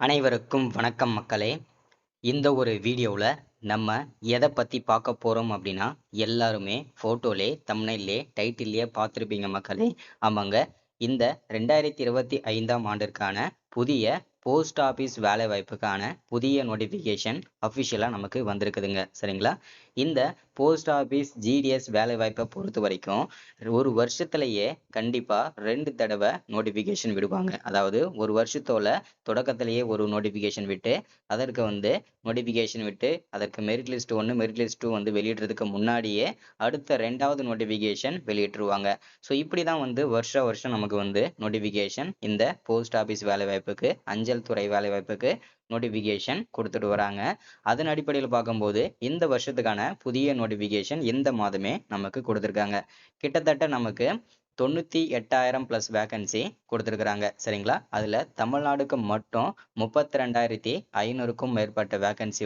அனைவருக்கும் வணக்கம் மக்களே. இந்த ஒரு வீடியோவில் நம்ம எதை பற்றி பார்க்க போகிறோம் அப்படின்னா, எல்லாருமே ஃபோட்டோலே தம்ப்நெயிலே டைட்டில்லையே பார்த்துருப்பீங்க மக்களே. ஆமாங்க, இந்த 2025ஆம் ஆண்டிற்கான புதிய போஸ்ட் ஆஃபீஸ் வேலைவாய்ப்புக்கான புதிய நோட்டிஃபிகேஷன் அஃபிஷியலாக நமக்கு வந்திருக்குதுங்க. சரிங்களா? இந்த போஸ்ட் ஆஃபீஸ் ஜிடிஎஸ் வேலைவாய்ப்பை பொறுத்த வரைக்கும் ஒரு வருஷத்துலேயே கண்டிப்பாக 2 தடவை நோட்டிஃபிகேஷன் விடுவாங்க. அதாவது ஒரு வருஷத்தோட தொடக்கத்திலேயே ஒரு நோட்டிஃபிகேஷன் விட்டு, அதற்கு நோட்டிஃபிகேஷன் விட்டு அதற்கு மெரிட் லிஸ்ட் 1 மெரிட் லிஸ்ட் 2 வெளியிடுறதுக்கு முன்னாடியே அடுத்த 2வது நோட்டிஃபிகேஷன் வெளியிட்டுருவாங்க. ஸோ இப்படி தான் வருஷம் நமக்கு நோட்டிஃபிகேஷன் இந்த போஸ்ட் ஆஃபீஸ் வேலைவாய்ப்புக்கு, அஞ்சல் துறை வேலைவாய்ப்புக்கு நோட்டிஃபிகேஷன் கொடுத்துட்டு வராங்க. அதன் அடிப்படையில் பார்க்கும்போது இந்த வருஷத்துக்கான புதிய நோட்டிஃபிகேஷன் இந்த மாதமே நமக்கு கொடுத்துருக்காங்க. கிட்டத்தட்ட நமக்கு 98,000 ப்ளஸ் வேகன்சி கொடுத்துருக்குறாங்க. சரிங்களா? அதில் தமிழ்நாடுக்கு மட்டும் 32,500க்கும் மேற்பட்ட வேகன்சி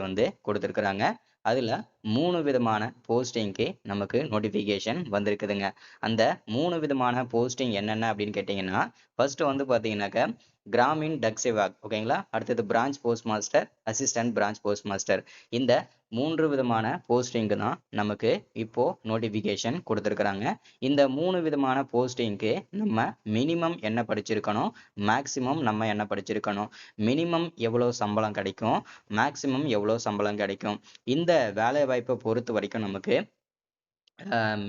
கொடுத்துருக்குறாங்க. அதில் 3 விதமான போஸ்டிங்க்கு நமக்கு நோட்டிஃபிகேஷன் வந்திருக்குதுங்க. அந்த 3 விதமான போஸ்டிங் என்னென்ன அப்படின்னு கேட்டிங்கன்னா, ஃபர்ஸ்ட் பார்த்தீங்கன்னாக்க கிராமின் டக் சேவாக், ஓகேங்களா? அடுத்தது branch post master, assistant branch post master. இந்த 3 விதமான போஸ்டிங்கு தான் நமக்கு இப்போ நோட்டிஃபிகேஷன் கொடுத்துருக்குறாங்க. இந்த 3 விதமான போஸ்டிங்க்கு நம்ம மினிமம் என்ன படிச்சிருக்கணும், மேக்சிமம் நம்ம என்ன படிச்சிருக்கணும், மினிமம் எவ்வளோ சம்பளம் கிடைக்கும், மேக்சிமம் எவ்வளோ சம்பளம் கிடைக்கும். இந்த வேலை வாய்ப்பை பொறுத்த வரைக்கும் நமக்கு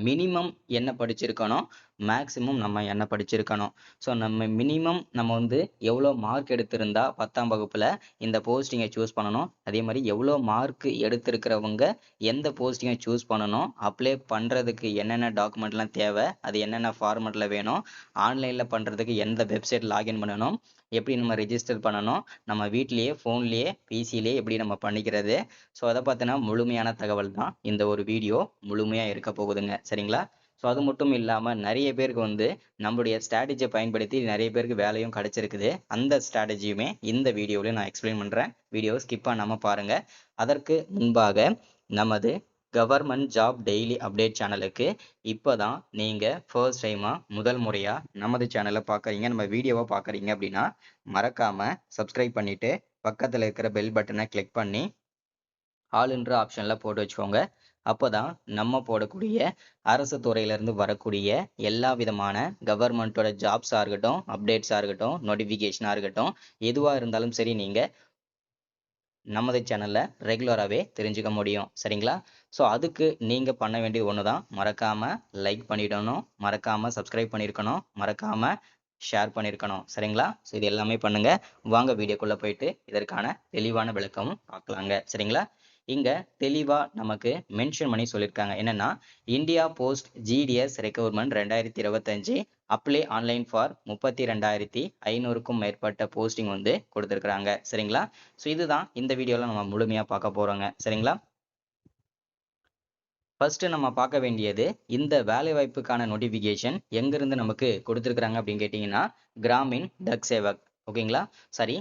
மினிமம் என்ன படிச்சிருக்கணும், மேக்சிமம் நம்ம என்ன படிச்சிருக்கணும். ஸோ நம்ம மினிமம் நம்ம எவ்வளோ மார்க் எடுத்திருந்தா 10ஆம் வகுப்பில் இந்த போஸ்டிங்கை சூஸ் பண்ணணும், அதே மாதிரி எவ்வளோ மார்க் எடுத்திருக்கிறவங்க எந்த போஸ்டிங்கை சூஸ் பண்ணணும், அப்ளை பண்ணுறதுக்கு என்னென்ன டாக்குமெண்ட்லாம் தேவை, அது என்னென்ன ஃபார்மெட்டில் வேணும், ஆன்லைனில் பண்ணுறதுக்கு எந்த வெப்சைட் லாகின் பண்ணணும், எப்படி நம்ம ரெஜிஸ்டர் பண்ணணும், நம்ம வீட்லேயே ஃபோன்லேயே பிசிலேயே எப்படி நம்ம பண்ணிக்கிறது. ஸோ அதை பார்த்தினா முழுமையான தகவல் தான் இந்த ஒரு வீடியோ முழுமையாக இருக்க போகுதுங்க. சரிங்களா? ஸோ அது மட்டும் இல்லாமல் நிறைய பேருக்கு நம்மளுடைய ஸ்ட்ராட்டஜியை பயன்படுத்தி நிறைய பேருக்கு வேலையும் கிடைச்சிருக்குது. அந்த ஸ்ட்ராட்டஜியுமே இந்த வீடியோவில் நான் எக்ஸ்பிளைன் பண்ணுறேன். வீடியோ ஸ்கிப் பண்ணாமல் பாருங்கள். அதற்கு முன்பாக நமது கவர்மெண்ட் ஜாப் டெய்லி அப்டேட் சேனலுக்கு இப்போ தான் நீங்கள் ஃபர்ஸ்ட் டைமாக முதல் முறையாக நமது சேனலை பார்க்குறீங்க, நம்ம வீடியோவை பார்க்குறீங்க அப்படின்னா மறக்காமல் சப்ஸ்கிரைப் பண்ணிவிட்டு பக்கத்தில் இருக்கிற பெல் பட்டனை கிளிக் பண்ணி ஆல்ன்ற ஆப்ஷனில் போட்டு வச்சுக்கோங்க. அப்போ தான் நம்ம போடக்கூடிய அரசு துறையிலேருந்து வரக்கூடிய எல்லா விதமான கவர்மெண்ட்டோட ஜாப்ஸாக இருக்கட்டும், அப்டேட்ஸாக இருக்கட்டும், நோட்டிஃபிகேஷனாக இருக்கட்டும், எதுவாக இருந்தாலும் சரி நீங்கள் நமது சேனலில் ரெகுலராகவே தெரிஞ்சுக்க முடியும். சரிங்களா? ஸோ அதுக்கு நீங்கள் பண்ண வேண்டியது ஒன்று தான், மறக்காமல் லைக் பண்ணிடணும், மறக்காமல் சப்ஸ்கிரைப் பண்ணியிருக்கணும், மறக்காமல் ஷேர் பண்ணியிருக்கணும். சரிங்களா? ஸோ இது எல்லாமே பண்ணுங்கள். வாங்க வீடியோக்குள்ளே போயிட்டு இதற்கான தெளிவான விளக்கமும் பார்க்கலாங்க. சரிங்களா? இங்க தெளிவா நமக்கு மென்ஷன் பண்ணி சொல்லியிருக்காங்க. என்னன்னா, India post GDS recruitment 2025 apply online for 32,500க்கும் மேற்பட்ட போஸ்டிங் கொடுத்துருக்காங்க. சரிங்களா? ஸோ இதுதான் இந்த வீடியோல நம்ம முழுமையா பார்க்க போறோங்க. சரிங்களா? ஃபர்ஸ்ட் நம்ம பார்க்க வேண்டியது இந்த வேலைவாய்ப்புக்கான நோட்டிஃபிகேஷன் எங்கிருந்து நமக்கு கொடுத்துருக்காங்க அப்படின்னு கேட்டிங்கன்னா, கிராமின் டக் சேவக், ஓகேங்களா? சரி,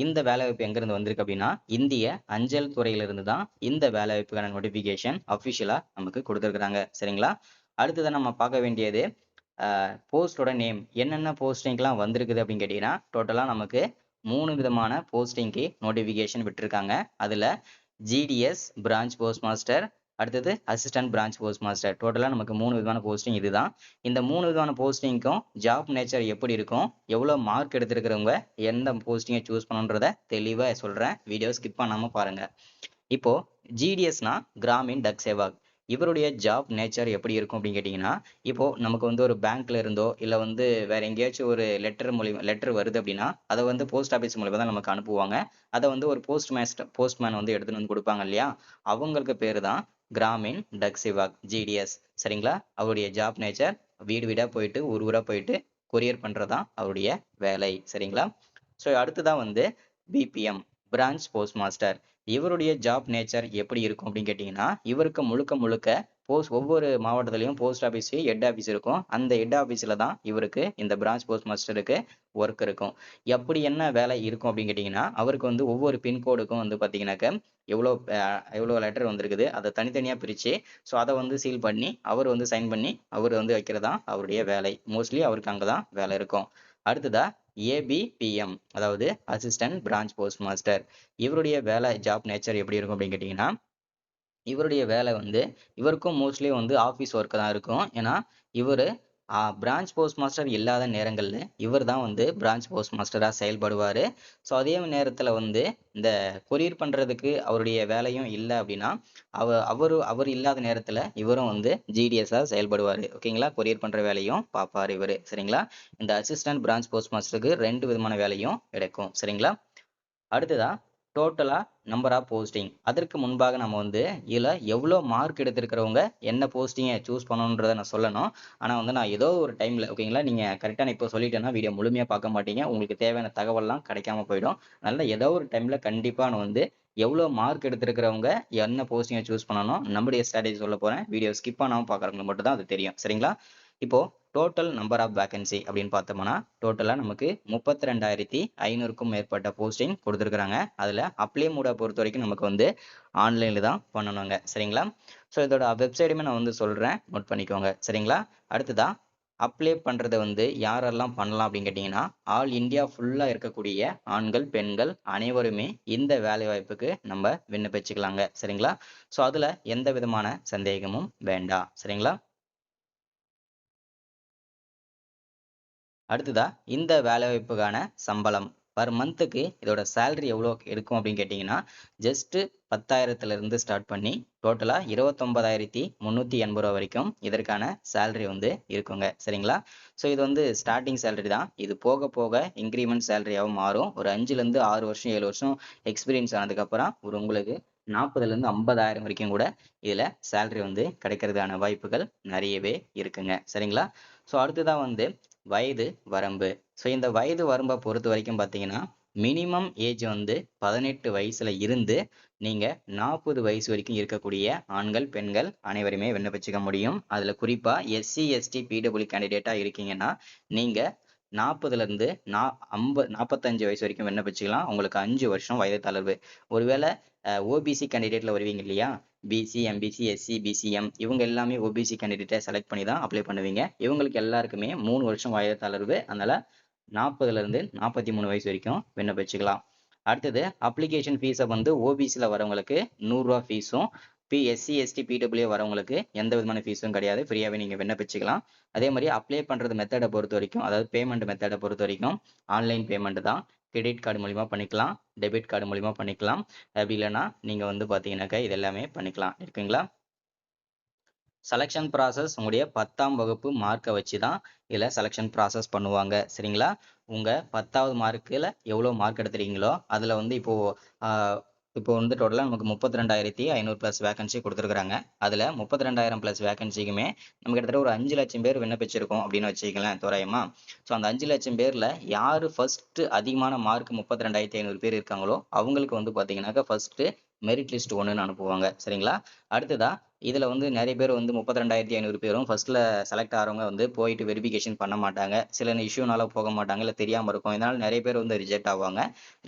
இந்த வேலைவாய்ப்பு எங்கிருந்து வந்திருக்கு அப்படின்னா, இந்திய அஞ்சல் துறையிலிருந்து தான் இந்த வேலைவாய்ப்புக்கான நோட்டிஃபிகேஷன் அஃபிஷியலாக நமக்கு கொடுத்துருக்குறாங்க. சரிங்களா? அடுத்ததான் நம்ம பார்க்க வேண்டியது போஸ்டோட நேம், என்னென்ன போஸ்டிங்லாம் வந்திருக்குது அப்படின்னு கேட்டிங்கன்னா, டோட்டலாக நமக்கு 3 விதமான போஸ்டிங்க்கு நோட்டிஃபிகேஷன் விட்டுருக்காங்க. அதில் ஜிடிஎஸ் பிரான்ச் போஸ்ட் மாஸ்டர், அடுத்தது அசிஸ்டன்ட் பிரான்ச் போஸ்ட் மாஸ்டர். டோட்டலாக நமக்கு 3 விதமான போஸ்டிங் இதுதான். இந்த 3 விதமான போஸ்டிங்க்கும் ஜாப் நேச்சர் எப்படி இருக்கும், எவ்வளோ மார்க் எடுத்திருக்கிறவங்க எந்த போஸ்டிங்கை சூஸ் பண்ணணுன்றத தெளிவாக சொல்கிறேன். வீடியோ ஸ்கிப் பண்ணாமல் பாருங்கள். இப்போ ஜிடிஎஸ்னா கிராமின் டக் சேவாக், இவருடைய ஜாப் நேச்சர் எப்படி இருக்கும் அப்படின்னு கேட்டிங்கன்னா, இப்போ நமக்கு ஒரு பேங்க்ல இருந்தோ இல்லை வேற எங்கேயாச்சும் ஒரு லெட்டர் வருது அப்படின்னா, அதை போஸ்ட் ஆஃபீஸ் மூலியமா தான் நமக்கு அனுப்புவாங்க. அதை ஒரு போஸ்ட்மேன் எடுத்துன்னு கொடுப்பாங்க இல்லையா, அவங்களுக்கு பேர் தான் கிராமின் டக் சேவாக் ஜிடிஎஸ். சரிங்களா? அவருடைய ஜாப் நேச்சர் வீடு வீடாக போயிட்டு ஊர் ஊராக போயிட்டு கொரியர் பண்ணுறதான் அவருடைய வேலை. சரிங்களா? ஸோ அடுத்துதான் பிபிஎம் பிரான்ச் போஸ்ட் மாஸ்டர். இவருடைய ஜாப் நேச்சர் எப்படி இருக்கும் அப்படின்னு கேட்டிங்கன்னா, இவருக்கு முழுக்க முழுக்க ஒவ்வொரு மாவட்டத்திலையும் போஸ்ட் ஆஃபீஸ் ஹெட் ஆஃபீஸ் இருக்கும். அந்த ஹெட் ஆஃபீஸில் தான் இவருக்கு இந்த பிரான்ச் போஸ்ட் மாஸ்டருக்கு ஒர்க் இருக்கும். எப்படி என்ன வேலை இருக்கும் அப்படின்னு கேட்டிங்கன்னா, அவருக்கு ஒவ்வொரு பின்கோடுக்கும் பார்த்தீங்கன்னாக்க எவ்வளோ லெட்டர் வந்திருக்குது, அதை தனித்தனியாக பிரித்து ஸோ அதை சீல் பண்ணி அவர் சைன் பண்ணி அவர் வைக்கிறது தான் அவருடைய வேலை. மோஸ்ட்லி அவருக்கு அங்கே தான் வேலை இருக்கும். அடுத்ததா ஏபிபிஎம், அதாவது அசிஸ்டன்ட் பிரான்ச் போஸ்ட் மாஸ்டர். இவருடைய வேலை ஜாப் நேச்சர் எப்படி இருக்கும் அப்படின்னு கேட்டிங்கன்னா, இவருடைய வேலை வந்து இவருக்கும் மோஸ்ட்லி வந்து ஆஃபீஸ் ஒர்க் தான் இருக்கும். ஏன்னா இவர் பிரான்ச் போஸ்ட் மாஸ்டர் இல்லாத நேரங்களில் இவர் தான் வந்து பிரான்ச் போஸ்ட் மாஸ்டராக செயல்படுவார். ஸோ அதே நேரத்தில் வந்து இந்த கொரியர் பண்ணுறதுக்கு அவருடைய வேலையும் இல்லை அப்படின்னா அவர் இல்லாத நேரத்தில் இவரும் வந்து ஜிடிஎஸ்ஸாக செயல்படுவார். ஓகேங்களா, கொரியர் பண்ணுற வேலையும் பார்ப்பார் இவர். சரிங்களா, இந்த அசிஸ்டன்ட் பிரான்ச் போஸ்ட் மாஸ்டருக்கு 2 விதமான வேலையும் கிடைக்கும். சரிங்களா, அடுத்ததா டோட்டலா நம்பர் ஆஃப் போஸ்டிங். அதற்கு முன்பாக நம்ம வந்து இதில் எவ்வளோ மார்க் எடுத்திருக்கிறவங்க என்ன போஸ்டிங்கை சூஸ் பண்ணணுன்றதை நான் சொல்லணும். ஆனால் வந்து நான் ஏதோ ஒரு டைமில், ஓகேங்களா, நீங்கள் கரெக்டாக நான் இப்போ சொல்லிட்டேன்னா வீடியோ முழுமையாக பார்க்க மாட்டீங்க, உங்களுக்கு தேவையான தகவல்லாம் கிடைக்காம போயிடும். அதனால் ஏதோ ஒரு டைமில் கண்டிப்பாக நான் வந்து எவ்வளோ மார்க் எடுத்திருக்கிறவங்க என்ன போஸ்டிங்கை சூஸ் பண்ணணும் நம்முடைய ஸ்ட்ராட்டஜி சொல்ல போகிறேன். வீடியோ ஸ்கிப் பண்ணாமல் பார்க்குறவங்களுக்கு மட்டும் தான் அது தெரியும். சரிங்களா, இப்போ டோட்டல் நம்பர் ஆஃப் வேகன்சி அப்படின்னு பார்த்தோம்னா டோட்டலாக நமக்கு 32,500க்கும் மேற்பட்ட போஸ்டிங் கொடுத்துருக்குறாங்க. அதில் அப்ளை மூடை பொறுத்த வரைக்கும் நமக்கு வந்து ஆன்லைனில் தான் பண்ணணுங்க. சரிங்களா, ஸோ இதோட வெப்சைட்டுமே நான் வந்து சொல்கிறேன், நோட் பண்ணிக்கோங்க. சரிங்களா, அடுத்ததா அப்ளை பண்ணுறதை வந்து யாரெல்லாம் பண்ணலாம் அப்படின்னு கேட்டிங்கன்னா, ஆல் இந்தியா ஃபுல்லாக இருக்கக்கூடிய ஆண்கள் பெண்கள் அனைவருமே இந்த வேலை வாய்ப்புக்கு நம்ம விண்ணப்பிச்சுக்கலாங்க. சரிங்களா, ஸோ அதில் எந்த விதமான சந்தேகமும் வேண்டாம். சரிங்களா, அடுத்ததா இந்த வேலைவாய்ப்புக்கான சம்பளம் பர் மந்த்துக்கு இதோட சேலரி எவ்வளோ எடுக்கும் அப்படின்னு கேட்டிங்கன்னா, ஜஸ்ட் 10,000லேருந்து ஸ்டார்ட் பண்ணி டோட்டலாக 29,380 வரைக்கும் இதற்கான சேலரி வந்து இருக்குங்க. சரிங்களா, ஸோ இது வந்து ஸ்டார்டிங் சேலரி தான். இது போக போக இன்க்ரிமெண்ட் சேலரியாகவும் மாறும். ஒரு 5லேருந்து 6 வருஷம் 7 வருஷம் எக்ஸ்பீரியன்ஸ் ஆனதுக்கப்புறம் உங்களுக்கு 40,000லேருந்து 50,000 வரைக்கும் கூட இதில் சேலரி வந்து கிடைக்கிறதுக்கான வாய்ப்புகள் நிறையவே இருக்குங்க. சரிங்களா, ஸோ அடுத்ததான் வந்து வயது வரம்பு. ஸோ இந்த வயது வரம்பை பொறுத்த வரைக்கும் பார்த்தீங்கன்னா, மினிமம் ஏஜ் வந்து 18 வயசுல இருந்து நீங்க 40 வயசு வரைக்கும் இருக்கக்கூடிய ஆண்கள் பெண்கள் அனைவருமே விண்ணப்பிச்சுக்க முடியும். அதுல குறிப்பா எஸ்சி எஸ்டி பிடபிள்யூ கேண்டிடேட்டா இருக்கீங்கன்னா நீங்க 40ல இருந்து 45 வயசு வரைக்கும் விண்ணப்பிச்சுக்கலாம். உங்களுக்கு 5 வருஷம் வயது தளர்வு. ஒருவேளை ஓபிசி கேண்டிடேட்ல வருவீங்க இல்லையா, பிசி எம்பிசி எஸ்சி பிசிஎம் இவங்க எல்லாமே ஓபிசி கேண்டிடேட்டை செலக்ட் பண்ணி தான் அப்ளை பண்ணுவீங்க. இவங்களுக்கு எல்லாருக்குமே 3 வருஷம் வயது தளர்வு. அதனால 40ல இருந்து 43 வயசு வரைக்கும் விண்ணப்பிச்சுக்கலாம். அடுத்தது அப்ளிகேஷன் ஃபீஸை வந்து ஓபிசியில் வரவங்களுக்கு 100 ரூபா ஃபீஸும், எஸ்சி எஸ்டி பிடபிள்யூ வரவங்களுக்கு எந்த விதமான ஃபீஸும் கிடையாது, ஃப்ரீயாகவே நீங்கள் விண்ணப்பிச்சுக்கலாம். அதே மாதிரி அப்ளை பண்ணுறது மெத்தடை பொறுத்த வரைக்கும், அதாவது பேமெண்ட் மெத்தடை பொறுத்த வரைக்கும் ஆன்லைன் பேமெண்ட் தான். கிரெடிட் கார்டு மூலிமா பண்ணிக்கலாம், டெபிட் கார்டு மூலிமா பண்ணிக்கலாம். அப்படி இல்லைன்னா நீங்கள் வந்து பார்த்தீங்கன்னாக்கா இது எல்லாமே பண்ணிக்கலாம். இருக்குங்களா, செலெக்ஷன் ப்ராசஸ் உங்களுடைய 10ஆம் வகுப்பு மார்க்கை வச்சு தான் இதில் செலெக்ஷன் ப்ராசஸ் பண்ணுவாங்க. சரிங்களா, உங்கள் 10வது மார்க்கில் எவ்வளோ மார்க் எடுத்துறீங்களோ அதில் வந்து இப்போ வந்து டோட்டலாக நமக்கு 32,500 ப்ளஸ் வேகன்சி கொடுத்துருக்குறாங்க. அதில் 32,000 ப்ளஸ் வேகன்சிக்குமே நம்ம கிட்டத்தட்ட ஒரு 5 லட்சம் பேர் விண்ணப்பிச்சிருக்கோம் அப்படின்னு வச்சுக்கலாம் தோராயமா. ஸோ அந்த 5 லட்சம் பேரில் யார் ஃபர்ஸ்ட் அதிகமான மார்க் 32,500 பேர் இருக்காங்களோ அவங்களுக்கு வந்து பார்த்தீங்கன்னாக்கா ஃபர்ஸ்ட் மெரிட் லிஸ்ட் 1ன்னு அனுப்புவாங்க. சரிங்களா, அடுத்ததா இதுல வந்து நிறைய பேர் வந்து 32,500 பேரும் ஃபர்ஸ்ட்ல செலக்ட் ஆகிறவங்க வந்து போயிட்டு வெரிஃபிகேஷன் பண்ண மாட்டாங்க. சில இஷ்யூனால போக மாட்டாங்க, இல்லை தெரியாம இருக்கும். இதனால நிறைய பேர் வந்து ரிஜெக்ட் ஆவாங்க.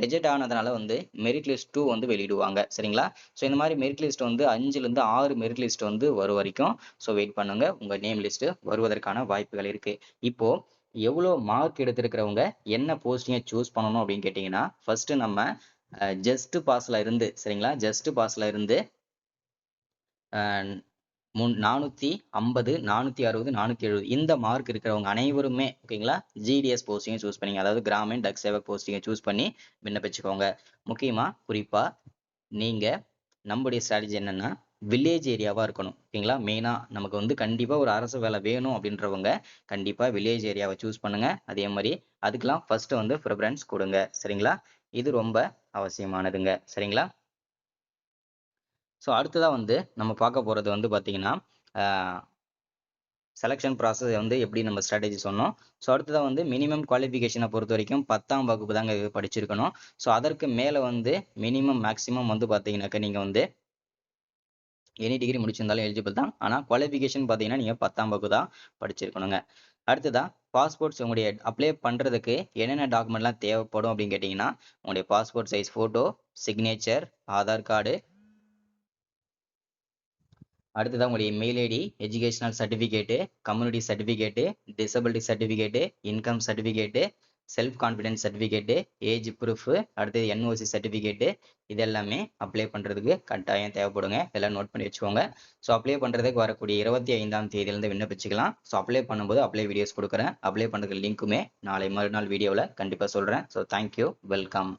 ரிஜெக்ட் ஆனதுனால வந்து மெரிட் லிஸ்ட் 2 வந்து வெளியிடுவாங்க. சரிங்களா, ஸோ இந்த மாதிரி மெரிட் லிஸ்ட் வந்து 5லேருந்து 6 மெரிட் லிஸ்ட் வந்து வரும் வரைக்கும் ஸோ வெயிட் பண்ணுங்க, உங்க நேம் லிஸ்ட் வருவதற்கான வாய்ப்புகள் இருக்கு. இப்போ எவ்வளோ மார்க் எடுத்திருக்கிறவங்க என்ன போஸ்டிங்கை சூஸ் பண்ணணும் அப்படின்னு கேட்டிங்கன்னா, ஃபர்ஸ்ட் நம்ம ஜஸ்ட் பாஸ்ல இருந்து, சரிங்களா, ஜஸ்ட் பாஸ்ல இருந்து 450 460 470 இந்த மார்க் இருக்கிறவங்க அனைவருமே ஓகேங்களா ஜிடிஎஸ் போஸ்டிங்கை சூஸ் பண்ணிங்க, அதாவது கிராமின் டக் சேவக் போஸ்டிங்கை சூஸ் பண்ணி விண்ணப்பிச்சுக்கோங்க. முக்கியமா குறிப்பா நீங்க நம்முடைய ஸ்ட்ராட்டஜி என்னன்னா வில்லேஜ் ஏரியாவா இருக்கணும். ஓகேங்களா, மெயினா நமக்கு வந்து கண்டிப்பா ஒரு அரசு வேலை வேணும் அப்படின்றவங்க கண்டிப்பா வில்லேஜ் ஏரியாவை சூஸ் பண்ணுங்க. அதே மாதிரி அதுக்கெல்லாம் ஃபர்ஸ்ட் வந்து ப்ரிஃபரன்ஸ் கொடுங்க. சரிங்களா, இது ரொம்ப அவசியமானதுங்க. சரிங்களா, ஸோ அடுத்ததாக வந்து நம்ம பார்க்க போகிறது வந்து பார்த்தீங்கன்னா செலெக்ஷன் ப்ராசஸ் வந்து எப்படி நம்ம ஸ்ட்ராட்டஜி சொன்னோம். ஸோ அடுத்ததாக வந்து மினிமம் குவாலிஃபிகேஷனை பொறுத்த வரைக்கும் 10ஆம் வகுப்பு தாங்க படிச்சிருக்கணும். ஸோ அதற்கு மேலே வந்து மினிமம் மேக்ஸிமம் வந்து பார்த்தீங்கன்னாக்கா நீங்கள் வந்து எனி டிகிரி முடிச்சிருந்தாலும் எலிஜிபிள் தான். ஆனால் குவாலிஃபிகேஷன் பார்த்தீங்கன்னா நீங்கள் 10ஆம் வகுப்பு தான் படிச்சிருக்கணுங்க. அடுத்ததாக பாஸ்போர்ட்ஸ் உங்களுடைய அப்ளை பண்ணுறதுக்கு என்னென்ன டாக்குமெண்ட்லாம் தேவைப்படும் அப்படின்னு கேட்டிங்கன்னா, உங்களுடைய passport size photo, signature, Aadhaar card, அடுத்ததான் உங்களுடைய mail ID, educational certificate, community certificate, disability certificate, income certificate, self confidence certificate, age proof, அடுத்தது என்ஓசி சர்டிஃபிகேட்டு இது எல்லாமே அப்ளை பண்ணுறதுக்கு கட்டாயம் தேவைப்படுங்க. இதெல்லாம் நோட் பண்ணி வச்சுக்கோங்க. ஸோ அப்ளை பண்ணுறதுக்கு வரக்கூடிய 25ஆம் தேதியிலேருந்து விண்ணப்பிச்சுக்கலாம். ஸோ அப்ளை பண்ணும்போது அப்ளை வீடியோஸ் கொடுக்குறேன். அப்ளை பண்ணுறதுக்கு லிங்க்குமே நாளை மறுநாள் வீடியோவில் கண்டிப்பாக சொல்கிறேன். So thank you, welcome.